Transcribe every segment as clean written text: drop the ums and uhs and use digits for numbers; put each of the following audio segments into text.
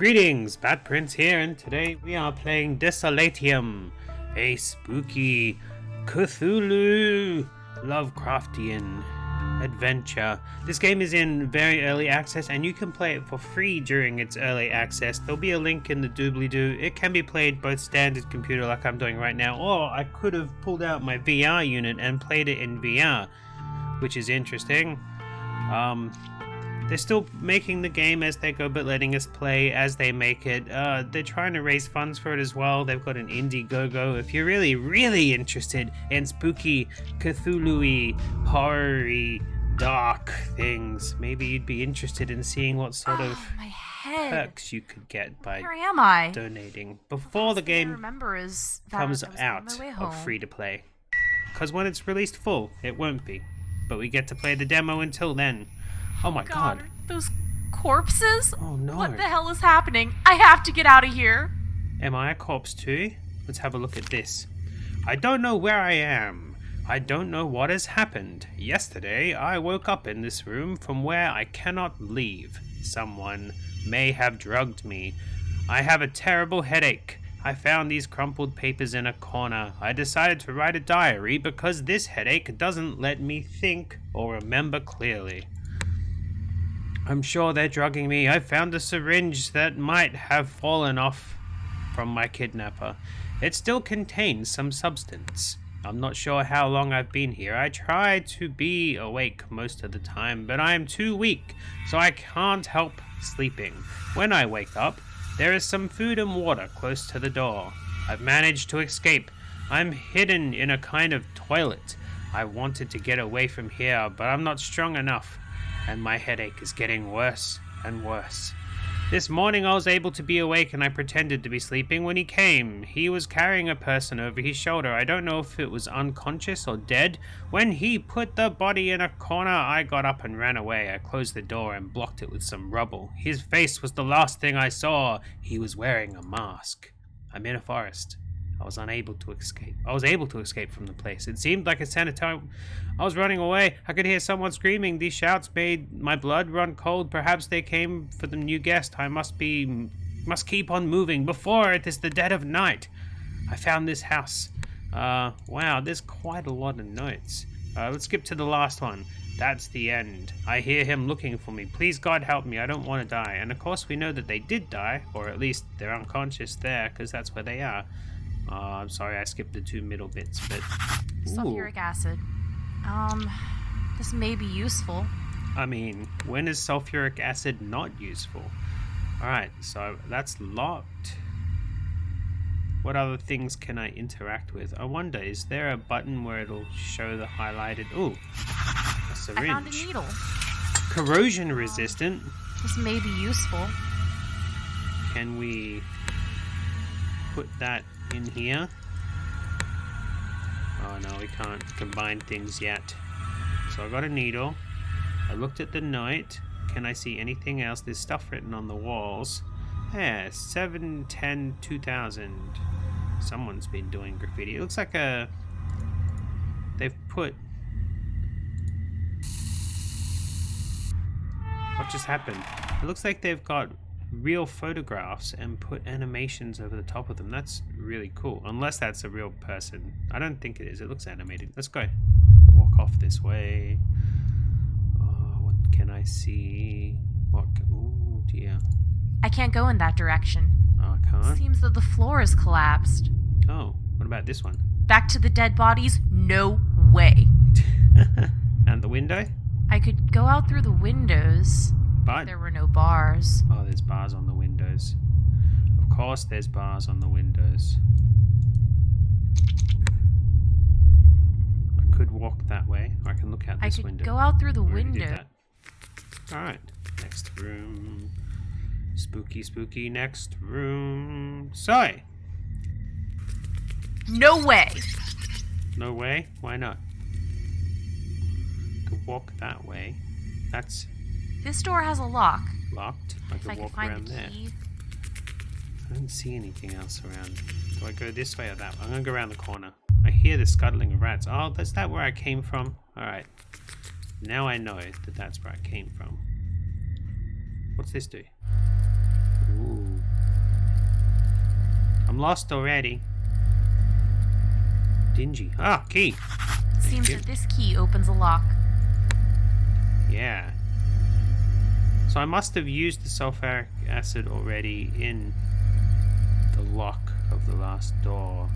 Greetings, Batprince here, and today we are playing DESOLATIUM, a spooky Cthulhu Lovecraftian adventure. This game is in very early access and you can play it for free during its early access. There'll be a link in the doobly-doo. It can be played both standard computer like I'm doing right now, or I could have pulled out my VR unit and played it in VR, which is interesting. They're still making the game as they go, but letting us play as they make it. They're trying to raise funds for it as well. They've got an Indiegogo. If you're really interested in spooky, Cthulhu-y, horror-y, dark things, maybe you'd be interested in seeing what sort of perks you could get by donating before the game comes out of free to play. Because when it's released full, it won't be. But we get to play the demo until then. Oh my god. Those corpses? Oh no. What the hell is happening? I have to get out of here. Am I a corpse too? Let's have a look at this. I don't know where I am. I don't know what has happened. Yesterday, I woke up in this room from where I cannot leave. Someone may have drugged me. I have a terrible headache. I found these crumpled papers in a corner. I decided to write a diary because this headache doesn't let me think or remember clearly. I'm sure they're drugging me. I found a syringe that might have fallen off from my kidnapper. It still contains some substance. I'm not sure how long I've been here. I try to be awake most of the time, but I am too weak, so I can't help sleeping. When I wake up, there is some food and water close to the door. I've managed to escape. I'm hidden in a kind of toilet. I wanted to get away from here, but I'm not strong enough. And my headache is getting worse and worse. This morning I was able to be awake and I pretended to be sleeping when he came. He was carrying a person over his shoulder. I don't know if it was unconscious or dead. When he put the body in a corner, I got up and ran away. I closed the door and blocked it with some rubble. His face was the last thing I saw. He was wearing a mask. I'm in a forest. I was unable to escape. I was able to escape from the place. It seemed like a sanitarium. I was running away. I could hear someone screaming. These shouts made my blood run cold. Perhaps they came for the new guest. I must keep on moving before it is the dead of night. I found this house. Wow, there's quite a lot of notes. Let's skip to the last one. That's the end. I hear him looking for me. Please, God, help me. I don't want to die. And of course, we know that they did die, or at least they're unconscious there, because that's where they are. I'm sorry, I skipped the two middle bits, but... Sulfuric acid. This may be useful. I mean, when is sulfuric acid not useful? Alright, so that's locked. What other things can I interact with? I wonder, is there a button where it'll show the highlighted... Ooh, a syringe. I found a needle. Corrosion resistant. This may be useful. Can we put that in here? Oh no, we can't combine things yet. So I got a needle. I looked at the note. Can I see anything else? There's stuff written on the walls. Yeah, 7/10/2000. Someone's been doing graffiti. It looks like they've put... What just happened? It looks like they've got real photographs and put animations over the top of them. That's really cool. Unless that's a real person. I don't think it is. It looks animated. Let's go. Walk off this way. Oh, what can I see? Oh dear. I can't go in that direction. Oh, I can't? It seems that the floor is collapsed. Oh, what about this one? Back to the dead bodies? No way. And the window? I could go out through the windows. But there were no bars. Oh, there's bars on the windows. Of course there's bars on the windows. I could walk that way, or I can look out this window. I could go out through the window. Alright, next room. Spooky, spooky, next room. So! No way! No way? Why not? Could walk that way. That's... This door has a lock. Locked? I could walk around there. I don't see anything else around. Do I go this way or that way? I'm gonna go around the corner. I hear the scuttling of rats. Oh, is that where I came from? Alright. Now I know that that's where I came from. What's this do? Ooh. I'm lost already. Dingy. Ah, key. It seems that this key opens a lock. Yeah. So I must have used the sulfuric acid already in the lock of the last door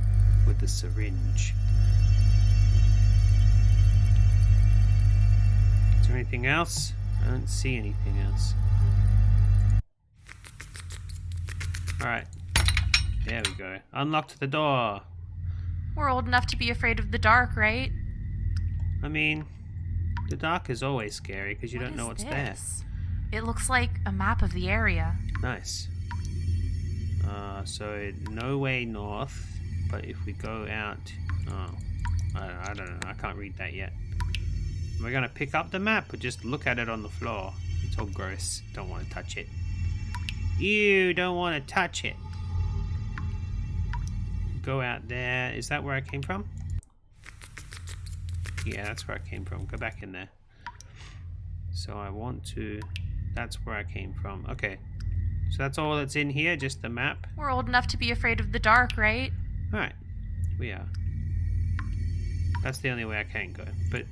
with the syringe. Is there anything else? I don't see anything else. Alright. There we go. Unlocked the door. We're old enough to be afraid of the dark, right? I mean, the dark is always scary because you don't know what's there. It looks like a map of the area. Nice. So no way north, but if we go out... Oh, I don't know. I can't read that yet. We're going to pick up the map or just look at it on the floor. It's all gross. Don't want to touch it. Ew, don't want to touch it. Go out there. Is that where I came from? Yeah, that's where I came from. Go back in there. So I want to... That's where I came from. Okay. So that's all that's in here, just the map. We're old enough to be afraid of the dark, right? Alright. We are. That's the only way I can go. But...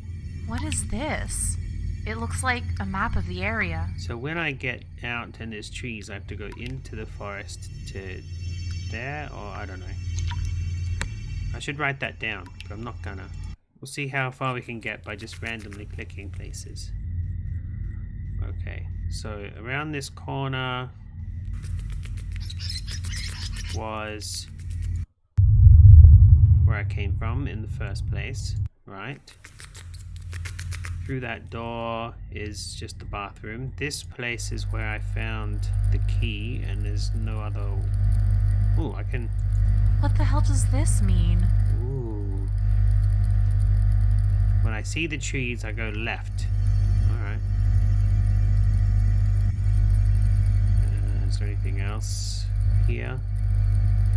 What is this? It looks like a map of the area. So when I get out and there's trees, I have to go into the forest to there, or I don't know. I should write that down, but I'm not gonna. We'll see how far we can get by just randomly clicking places. Okay, so around this corner was where I came from in the first place, right? Through that door is just the bathroom. This place is where I found the key, and there's no other... Ooh, I can... What the hell does this mean? Ooh. When I see the trees, I go left. Alright. Is there anything else here?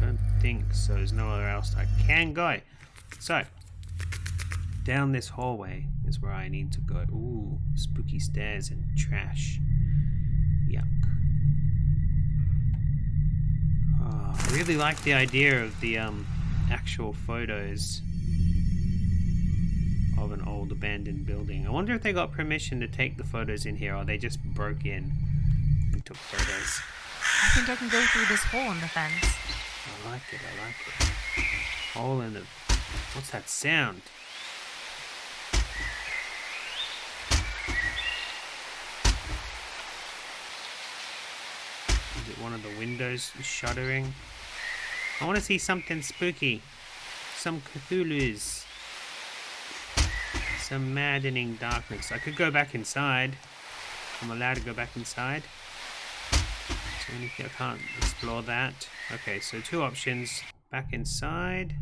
Don't think so. There's nowhere else I can go. So, down this hallway is where I need to go. Ooh, spooky stairs and trash. Yuck. Oh, I really like the idea of the actual photos of an old abandoned building. I wonder if they got permission to take the photos in here, or they just broke in and took photos. I think I can go through this hole in the fence. I like it, I like it. Hole in the... What's that sound? Is it one of the windows shuttering? I want to see something spooky. Some Cthulhu's. Some maddening darkness. I could go back inside. I'm allowed to go back inside. So anything, I can't explore that. Okay, so two options. Back inside.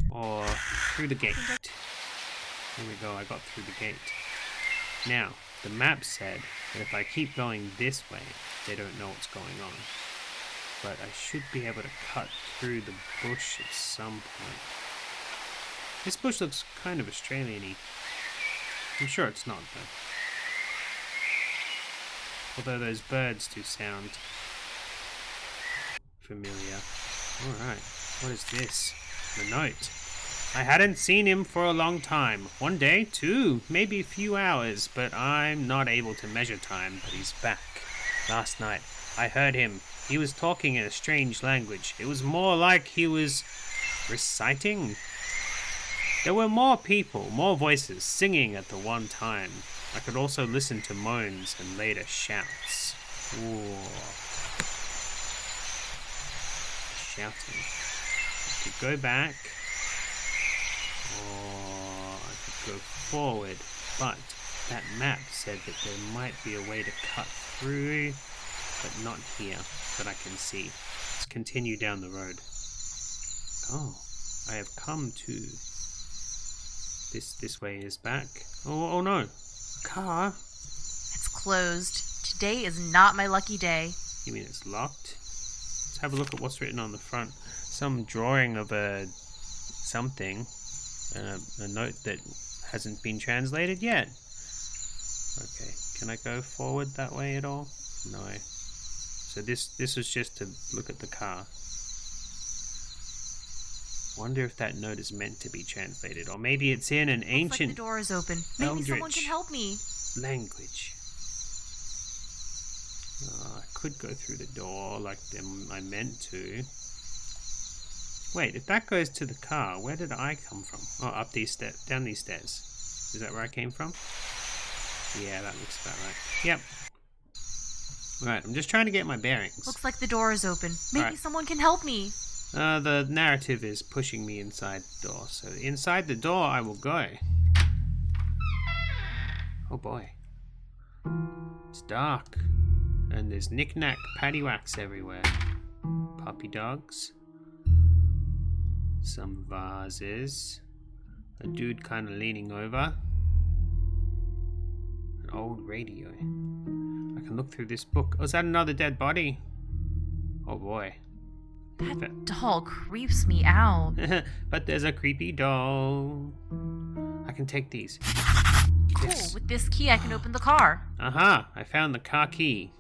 Or through the gate. There we go, I got through the gate. Now, the map said that if I keep going this way, they don't know what's going on. But I should be able to cut through the bush at some point. This bush looks kind of Australian-y. I'm sure it's not, though. Although those birds do sound familiar. Alright, what is this? The note. I hadn't seen him for a long time. One day, two, maybe a few hours, but I'm not able to measure time, but he's back. Last night, I heard him. He was talking in a strange language. It was more like he was reciting. There were more people, more voices, singing at the one time. I could also listen to moans and later shouts. Ooh. Shouting. I could go back, or I could go forward, but that map said that there might be a way to cut through, but not here, that I can see. Let's continue down the road. Oh, I have come to... This way is back. Oh no. Car? It's closed. Today is not my lucky day. You mean it's locked? Let's have a look at what's written on the front. Some drawing of a something. A note that hasn't been translated yet. Okay. Can I go forward that way at all? No. So this was just to look at the car. Wonder if that note is meant to be translated, or maybe it's in an ancient. Looks like the door is open. Maybe someone can help me. Language. I could go through the door like I meant to. Wait, if that goes to the car, where did I come from? Oh, up these stairs, down these stairs. Is that where I came from? Yeah, that looks about right. Yep. Right, I'm just trying to get my bearings. Looks like the door is open. Maybe someone can help me. The narrative is pushing me inside the door, so inside the door I will go. Oh boy. It's dark. And there's knick-knack, paddywhacks everywhere. Puppy dogs. Some vases. A dude kind of leaning over. An old radio. I can look through this book. Oh, is that another dead body? Oh boy. That doll creeps me out. But there's a creepy doll. I can take these. Cool. Yes. With this key, I can open the car. Aha! I found the car key.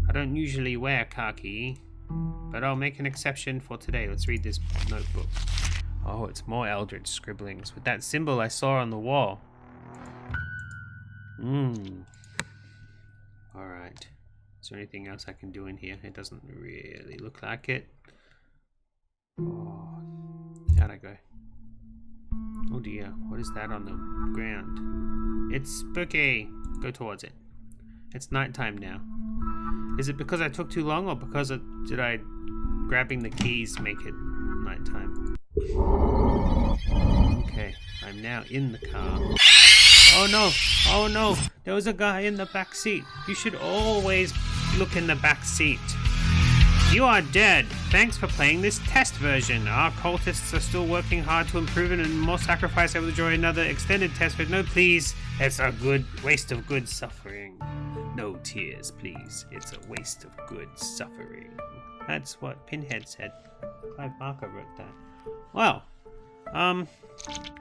I don't usually wear car key, but I'll make an exception for today. Let's read this notebook. Oh, it's more eldritch scribblings with that symbol I saw on the wall. Alright. Is there anything else I can do in here? It doesn't really look like it. Oh, how'd I go? Oh dear, what is that on the ground? It's spooky. Go towards it. It's nighttime now. Is it because I took too long, or because did I grabbing the keys make it nighttime? Okay, I'm now in the car. Oh no! Oh no! There was a guy in the back seat. You should always look in the back seat. You are dead. Thanks for playing this test version. Our cultists are still working hard to improve it, and more sacrifice able to enjoy another extended test, but no please. It's a good waste of good suffering. No tears, please. It's a waste of good suffering. That's what Pinhead said. Clive Barker wrote that. Well,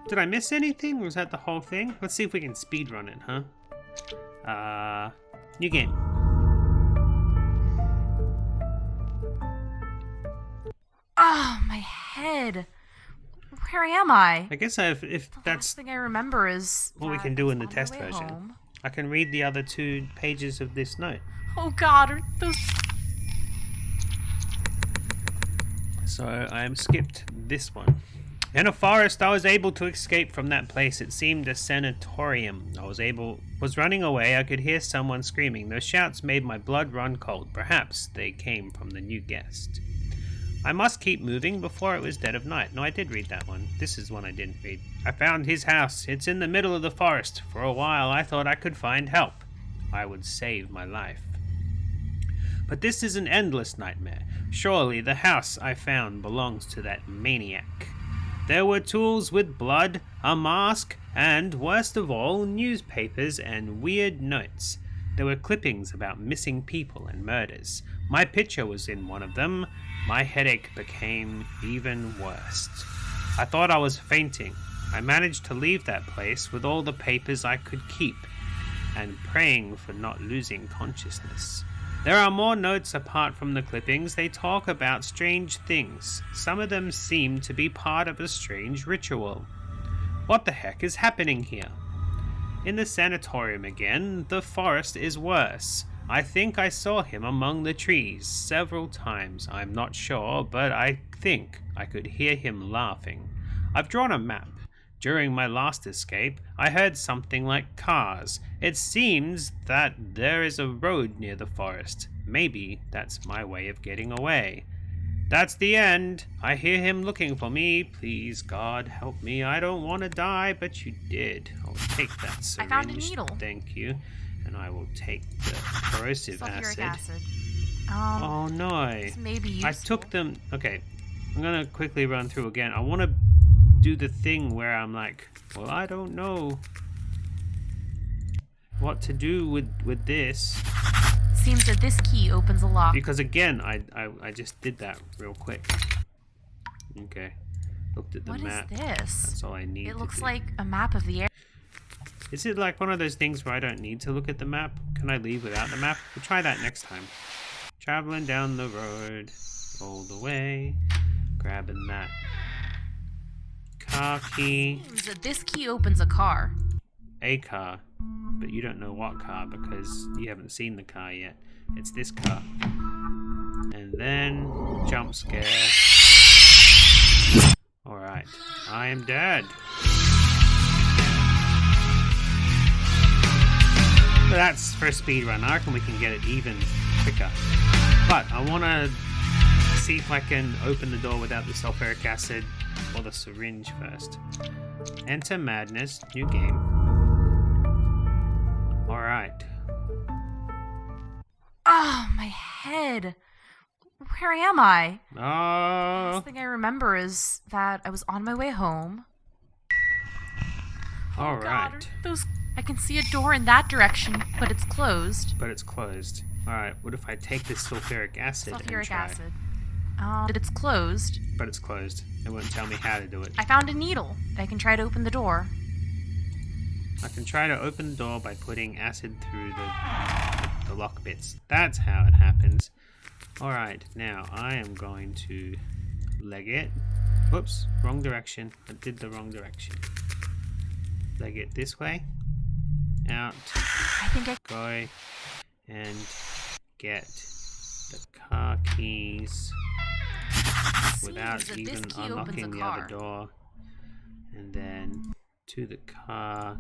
did I miss anything? Or was that the whole thing? Let's see if we can speedrun it, huh? New game. Oh, my head. Where am I? I guess if The that's last thing I remember is what we that can do in I the was on my test way version. home. I can read the other 2 pages of this note. Oh God, are those... So I skipped this one. In a forest, I was able to escape from that place. It seemed a sanatorium. I was running away. I could hear someone screaming. Those shouts made my blood run cold. Perhaps they came from the new guest. I must keep moving before it was dead of night. No, I did read that one. This is one I didn't read. I found his house. It's in the middle of the forest. For a while, I thought I could find help. I would save my life. But this is an endless nightmare. Surely the house I found belongs to that maniac. There were tools with blood, a mask, and, worst of all, newspapers and weird notes. There were clippings about missing people and murders. My picture was in one of them. My headache became even worse. I thought I was fainting. I managed to leave that place with all the papers I could keep, and praying for not losing consciousness. There are more notes apart from the clippings. They talk about strange things. Some of them seem to be part of a strange ritual. What the heck is happening here? In the sanatorium again, the forest is worse. I think I saw him among the trees several times. I'm not sure, but I think I could hear him laughing. I've drawn a map. During my last escape, I heard something like cars. It seems that there is a road near the forest. Maybe that's my way of getting away. That's the end. I hear him looking for me. Please, God, help me. I don't want to die, but you did. I'll take that syringe. I found a needle. Thank you. And I will take the corrosive Sulfuric acid. Oh no. This may be useful. I took them. Okay. I'm going to quickly run through again. I want to do the thing where I'm like, well, I don't know what to do with this. Seems that this key opens a lock. Because again, I just did that real quick. Okay. Looked at the map. What is this? That's all I need. It looks like a map of the area. Is it like one of those things where I don't need to look at the map? Can I leave without the map? We'll try that next time. Traveling down the road all the way, grabbing that car key. Seems that this key opens a car. A car, but you don't know what car because you haven't seen the car yet. It's this car. And then jump scare. Alright, I am dead. So that's for a speed run. I reckon we can get it even quicker. But I want to see if I can open the door without the sulfuric acid or the syringe first. Enter Madness, new game. Alright. Oh, my head. Where am I? Oh. The last thing I remember is that I was on my way home. Alright. I can see a door in that direction, but it's closed. But it's closed. Alright, what if I take this sulfuric acid and try? Sulfuric acid. But it's closed. But it's closed. It won't tell me how to do it. I found a needle. I can try to open the door. I can try to open the door by putting acid through the lock bits. That's how it happens. Alright, now I am going to leg it. Whoops, wrong direction. I did the wrong direction. Leg it this way. Out. I think I... Go and get the car keys without even unlocking the other door. And then to the car.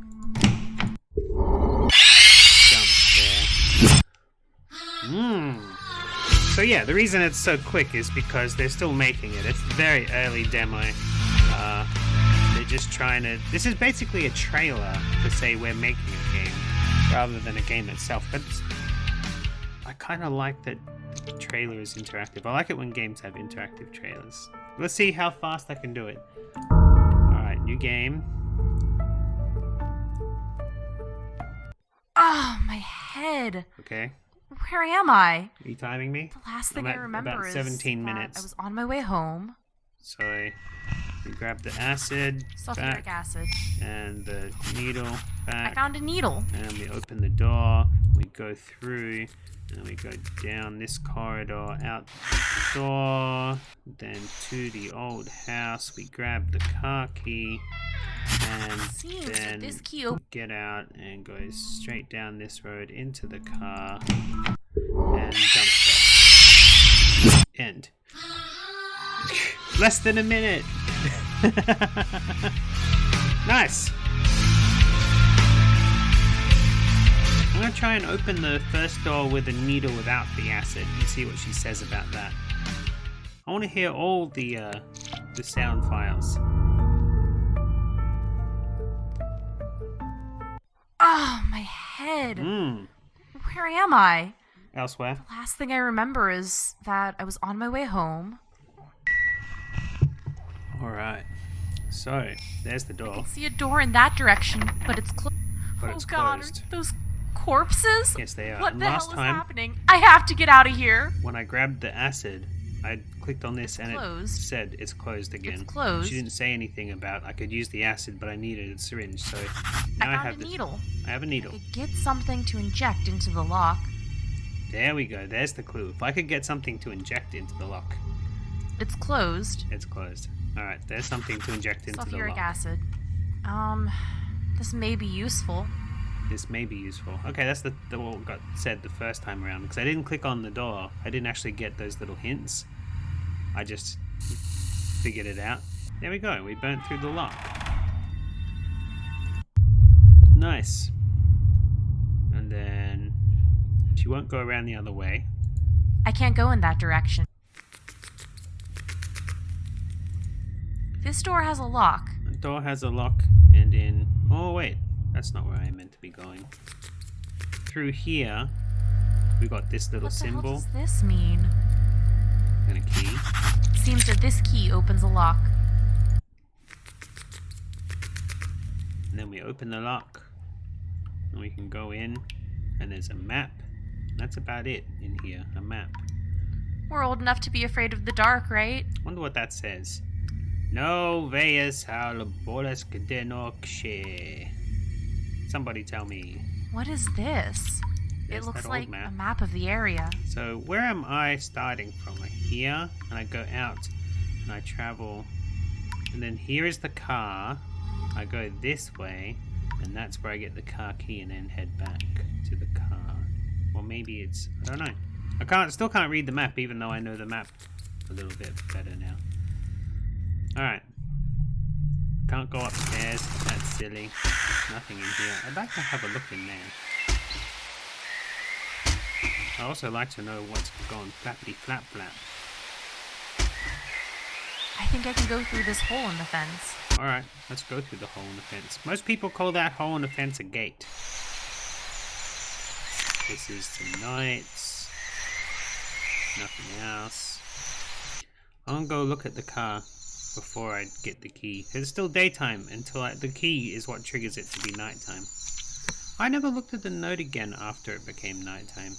Jump there. So yeah, the reason it's so quick is because they're still making it. It's very early demo. They're just trying to... This is basically a trailer to say we're making a game rather than a game itself. But I kind of like that the trailer is interactive. I like it when games have interactive trailers. Let's see how fast I can do it. Alright, new game. Oh, my head. Okay. Where am I? Are you timing me? The last thing I remember about is 17 that minutes. I was on my way home. So we grab the acid Sulfuric back, acid. and the needle back. I found a needle. And we open the door. We go through, and we go down this corridor, out the door, then to the old house. We grab the car key, and then this key get out and go straight down this road into the car, and jump there. End. Less than a minute. Nice. I'm gonna try and open the first door with a needle without the acid and see what she says about that. I want to hear all the sound files. Oh, my head. Where am I? Elsewhere. The last thing I remember is that I was on my way home. Alright. So, there's the I door. can see a door in that direction, but it's closed. But it's God, closed. are those corpses? Yes, they are. What And the last hell is time, happening? I have to get out of here. when I grabbed the acid, I clicked on this and closed. it said it's closed again. It's closed. She didn't say anything about I could use the acid, but I needed a syringe. So I now I found have a this. needle. I have a needle. I could get something to inject into the lock. There we go. There's the clue. If I could get something to inject into the lock. It's closed. It's closed. Alright, there's something to inject into the Sulfuric lock. acid. This may be useful. This may be useful. Okay, that's the what got said the first time around. Because I didn't click on the door. I didn't actually get those little hints. I just figured it out. There we go. We burnt through the lock. Nice. And then she won't go around the other way. I can't go in that direction. This door has a lock. The door has a lock, and in... Oh, wait. That's not where I meant to be going. Through here, we got this little symbol. What the hell does this mean? And a key. It seems that this key opens a lock. And then we open the lock. And we can go in, and there's a map. And that's about it in here, a map. We're old enough to be afraid of the dark, right? Wonder what that says. No veas al bolas que de noche. Somebody tell me. What is this? There's It looks that old like map. a map of the area. So where am I starting from? Like here, and I go out, and I travel, and then here is the car. I go this way, and that's where I get the car key, and then head back to the car. Or maybe it's, I don't know. Still can't read the map, even though I know the map a little bit better now. Alright. Can't go upstairs, that's silly. There's nothing in here. I'd like to have a look in there. I also like to know what's gone flappity flap flap. I think I can go through this hole in the fence. Alright, let's go through the hole in the fence. Most people call that hole in the fence a gate. This is tonight. Nothing else. I'll go look at the car before I get the key. It's still daytime until the key is what triggers it to be nighttime. I never looked at the note again after it became nighttime.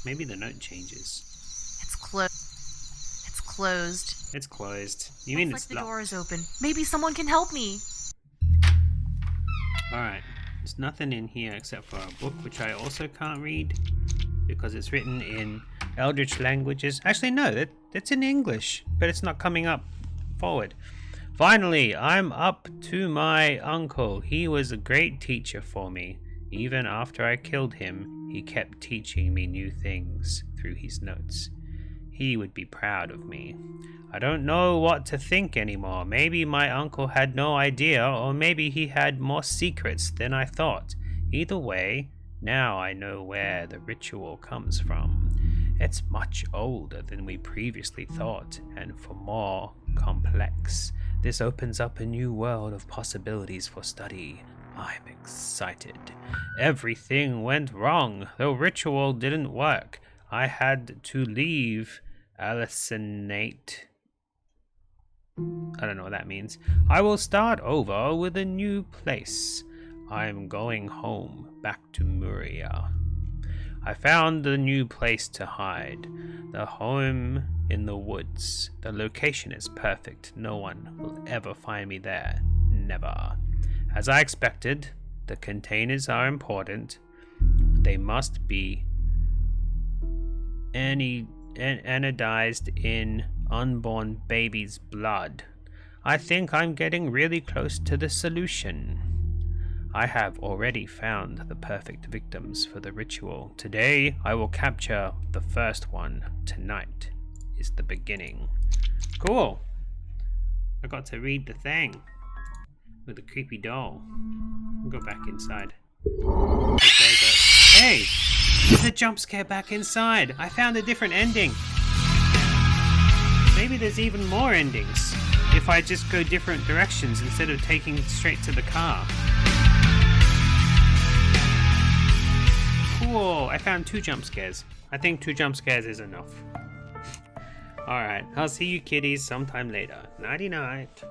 Maybe the note changes. It's closed. It's closed. It's closed. You mean Looks it's like the locked? door is open. Maybe someone can help me. Alright. There's nothing in here except for a book, which I also can't read because it's written in Eldritch languages. Actually, no, that's in English, but it's not coming up forward. Finally, I'm up to my uncle. He was a great teacher for me. Even after I killed him, he kept teaching me new things through his notes. He would be proud of me. I don't know what to think anymore. Maybe my uncle had no idea, or maybe he had more secrets than I thought. Either way, now I know where the ritual comes from. It's much older than we previously thought, and far more complex. This opens up a new world of possibilities for study. I'm excited. Everything went wrong. The ritual didn't work. I had to leave Alicinate. I don't know what that means. I will start over with a new place. I'm going home, back to Muria. I found a new place to hide. The home in the woods. The location is perfect. No one will ever find me there. Never. As I expected, the containers are important. They must be anodized in unborn baby's blood. I think I'm getting really close to the solution. I have already found the perfect victims for the ritual. Today, I will capture the first one. Tonight is the beginning. Cool. I got to read the thing with the creepy doll. I'll go back inside. Hey! There's a jump scare back inside. I found a different ending. Maybe there's even more endings if I just go different directions instead of taking straight to the car. Cool. I found 2 jump scares. I think 2 jump scares is enough. Alright, I'll see you kiddies sometime later. Nighty night.